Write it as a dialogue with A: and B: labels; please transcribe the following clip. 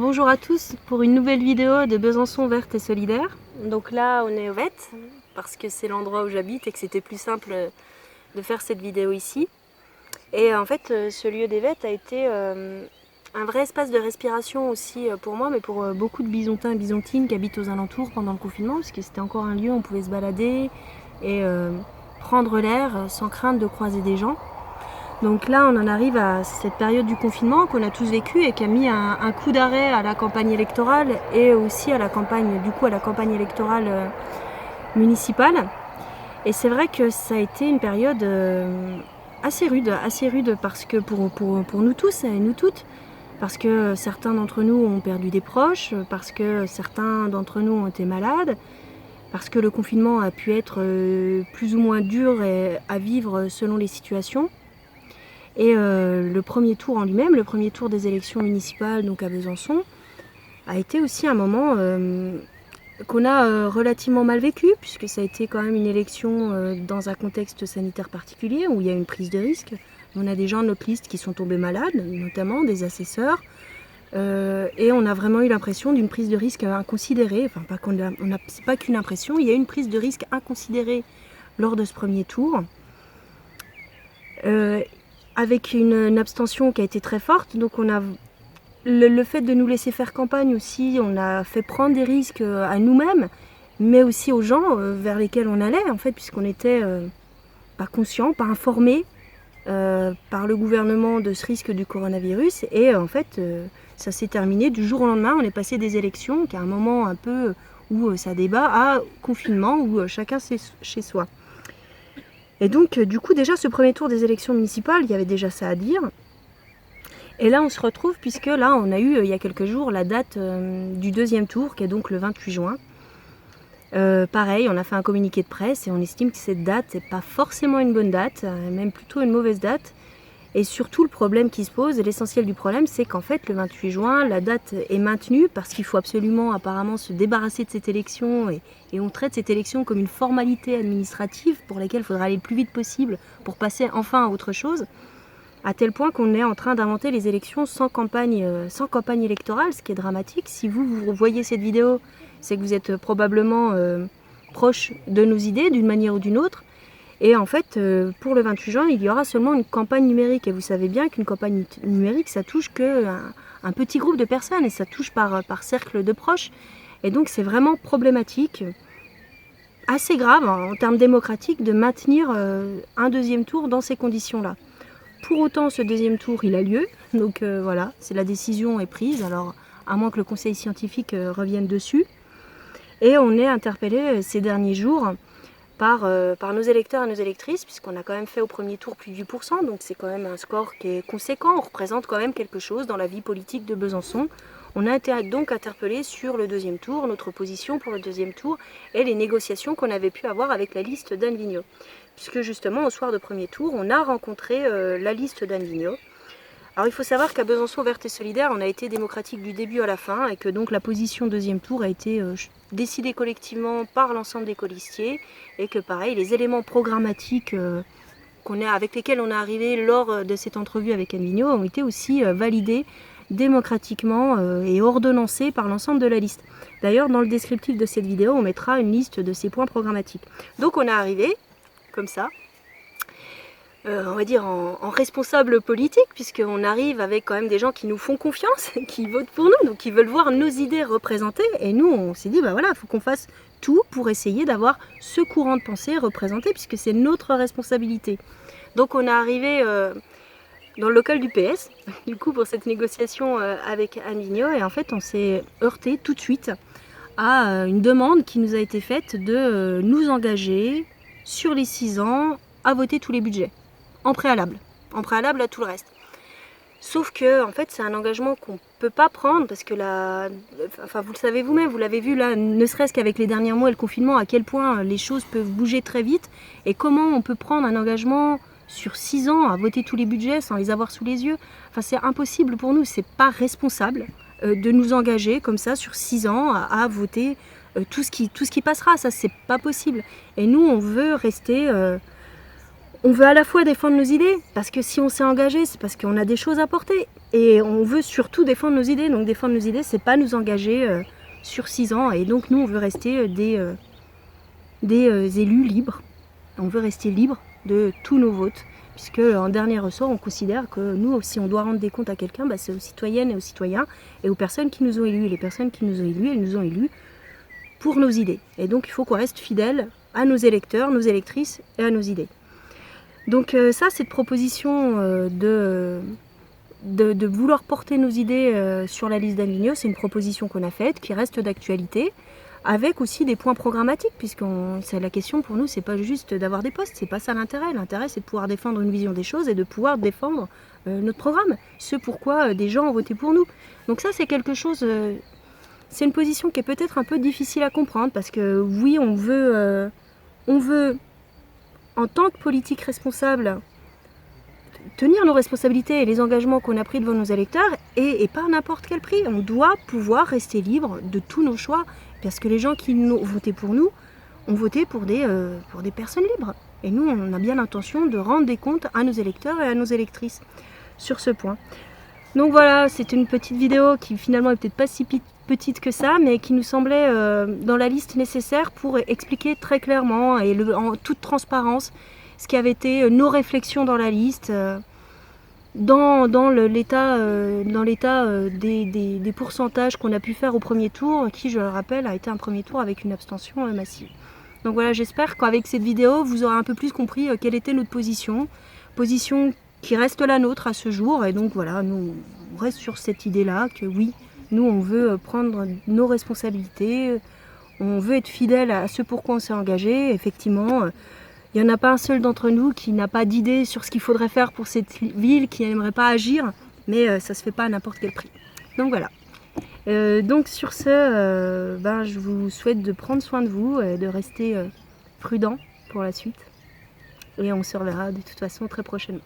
A: Bonjour à tous pour une nouvelle vidéo de Besançon verte et solidaire. Donc là on est au VET parce que c'est l'endroit où j'habite et que c'était plus simple de faire cette vidéo ici. Et en fait ce lieu des VET a été un vrai espace de respiration aussi pour moi, mais pour beaucoup de bisontins et bisontines qui habitent aux alentours pendant le confinement, parce que c'était encore un lieu où on pouvait se balader et prendre l'air sans crainte de croiser des gens. Donc là, on en arrive à cette période du confinement qu'on a tous vécu et qui a mis un coup d'arrêt à la campagne électorale et aussi à la campagne électorale municipale. Et c'est vrai que ça a été une période assez rude parce que pour nous tous et nous toutes, parce que certains d'entre nous ont perdu des proches, parce que certains d'entre nous ont été malades, parce que le confinement a pu être plus ou moins dur à vivre selon les situations. Et le premier tour en lui-même, le premier tour des élections municipales donc à Besançon, a été aussi un moment qu'on a relativement mal vécu, puisque ça a été quand même une élection dans un contexte sanitaire particulier, où il y a une prise de risque. On a des gens de notre liste qui sont tombés malades, notamment des assesseurs, et on a vraiment eu l'impression d'une prise de risque inconsidérée. Enfin, c'est pas qu'une impression, il y a eu une prise de risque inconsidérée lors de ce premier tour. Avec une abstention qui a été très forte, donc on a le fait de nous laisser faire campagne aussi, on a fait prendre des risques à nous-mêmes, mais aussi aux gens vers lesquels on allait en fait, puisqu'on n'était pas conscients, pas informés par le gouvernement de ce risque du coronavirus, et en fait ça s'est terminé du jour au lendemain. On est passé des élections, qui est un moment un peu où ça débat, à confinement où chacun chez soi. Et donc, du coup, déjà, ce premier tour des élections municipales, il y avait déjà ça à dire. Et là, on se retrouve, puisque là, on a eu, il y a quelques jours, la date du deuxième tour, qui est donc le 28 juin. Pareil, on a fait un communiqué de presse et on estime que cette date n'est pas forcément une bonne date, même plutôt une mauvaise date. Et surtout, le problème qui se pose, l'essentiel du problème, c'est qu'en fait, le 28 juin, la date est maintenue parce qu'il faut absolument, apparemment, se débarrasser de cette élection. Et on traite cette élection comme une formalité administrative pour laquelle il faudra aller le plus vite possible pour passer enfin à autre chose. À tel point qu'on est en train d'inventer les élections sans campagne électorale, ce qui est dramatique. Si vous voyez cette vidéo, c'est que vous êtes probablement proche de nos idées, d'une manière ou d'une autre. Et en fait, pour le 28 juin, il y aura seulement une campagne numérique. Et vous savez bien qu'une campagne numérique, ça touche qu'un petit groupe de personnes et ça touche par cercle de proches. Et donc c'est vraiment problématique, assez grave en termes démocratiques, de maintenir un deuxième tour dans ces conditions-là. Pour autant, ce deuxième tour, il a lieu. Donc voilà, la décision est prise. Alors, à moins que le conseil scientifique revienne dessus. Et on est interpellé ces derniers jours par nos électeurs et nos électrices, puisqu'on a quand même fait au premier tour plus de 8%, donc c'est quand même un score qui est conséquent, on représente quand même quelque chose dans la vie politique de Besançon. On a été donc interpellé sur le deuxième tour, notre position pour le deuxième tour, et les négociations qu'on avait pu avoir avec la liste d'Anne Vigneault. Puisque justement, au soir de premier tour, on a rencontré la liste d'Anne Vigneault. Alors il faut savoir qu'à Besançon verte et solidaire, on a été démocratique du début à la fin, et que donc la position deuxième tour a été décidée collectivement par l'ensemble des colistiers, et que pareil, les éléments programmatiques avec lesquels on est arrivé lors de cette entrevue avec Anne Vigneault ont été aussi validés démocratiquement et ordonnancés par l'ensemble de la liste. D'ailleurs, dans le descriptif de cette vidéo, on mettra une liste de ces points programmatiques. Donc on est arrivé comme ça, on va dire en responsable politique, puisqu'on arrive avec quand même des gens qui nous font confiance, qui votent pour nous, donc qui veulent voir nos idées représentées. Et nous, on s'est dit, bah voilà, il faut qu'on fasse tout pour essayer d'avoir ce courant de pensée représenté, puisque c'est notre responsabilité. Donc on est arrivé dans le local du PS, du coup, pour cette négociation avec Anne Vigneault, et en fait, on s'est heurté tout de suite à une demande qui nous a été faite de nous engager sur les 6 ans à voter tous les budgets. En préalable à tout le reste. Sauf que en fait c'est un engagement qu'on ne peut pas prendre parce que vous le savez vous-même, vous l'avez vu là, ne serait-ce qu'avec les derniers mois et le confinement, à quel point les choses peuvent bouger très vite et comment on peut prendre un engagement sur 6 ans à voter tous les budgets sans les avoir sous les yeux. Enfin c'est impossible pour nous, c'est pas responsable de nous engager comme ça sur 6 ans à voter tout ce qui passera, ça c'est pas possible. Et nous on veut rester... on veut à la fois défendre nos idées, parce que si on s'est engagé, c'est parce qu'on a des choses à porter. Et on veut surtout défendre nos idées. Donc défendre nos idées, c'est pas nous engager sur 6 ans. Et donc nous, on veut rester des élus libres. On veut rester libres de tous nos votes. Puisque en dernier ressort, on considère que nous, si on doit rendre des comptes à quelqu'un, c'est aux citoyennes et aux citoyens et aux personnes qui nous ont élus. Et les personnes qui nous ont élus, elles nous ont élus pour nos idées. Et donc il faut qu'on reste fidèle à nos électeurs, nos électrices et à nos idées. Donc ça, cette proposition de vouloir porter nos idées sur la liste d'Anne Vigneault, c'est une proposition qu'on a faite, qui reste d'actualité, avec aussi des points programmatiques, puisque la question pour nous, c'est pas juste d'avoir des postes, c'est pas ça l'intérêt. L'intérêt, c'est de pouvoir défendre une vision des choses et de pouvoir défendre notre programme, ce pourquoi des gens ont voté pour nous. Donc ça, c'est quelque chose, c'est une position qui est peut-être un peu difficile à comprendre, parce que oui, on veut, en tant que politique responsable, tenir nos responsabilités et les engagements qu'on a pris devant nos électeurs, et pas à n'importe quel prix. On doit pouvoir rester libre de tous nos choix, parce que les gens qui ont voté pour nous ont voté pour des personnes libres. Et nous, on a bien l'intention de rendre des comptes à nos électeurs et à nos électrices sur ce point. Donc voilà, c'est une petite vidéo qui finalement est peut-être pas si petite que ça, mais qui nous semblait dans la liste nécessaire pour expliquer très clairement et en toute transparence ce qui avait été nos réflexions dans la liste, dans l'état des pourcentages qu'on a pu faire au premier tour, qui, je le rappelle, a été un premier tour avec une abstention massive. Donc voilà, j'espère qu'avec cette vidéo, vous aurez un peu plus compris quelle était notre position qui reste la nôtre à ce jour. Et donc voilà, nous, on reste sur cette idée-là, que oui, nous, on veut prendre nos responsabilités, on veut être fidèle à ce pourquoi on s'est engagé. Effectivement, il n'y en a pas un seul d'entre nous qui n'a pas d'idée sur ce qu'il faudrait faire pour cette ville, qui n'aimerait pas agir, mais ça ne se fait pas à n'importe quel prix. Donc voilà. Donc sur ce, je vous souhaite de prendre soin de vous et de rester prudent pour la suite. Et on se reverra de toute façon très prochainement.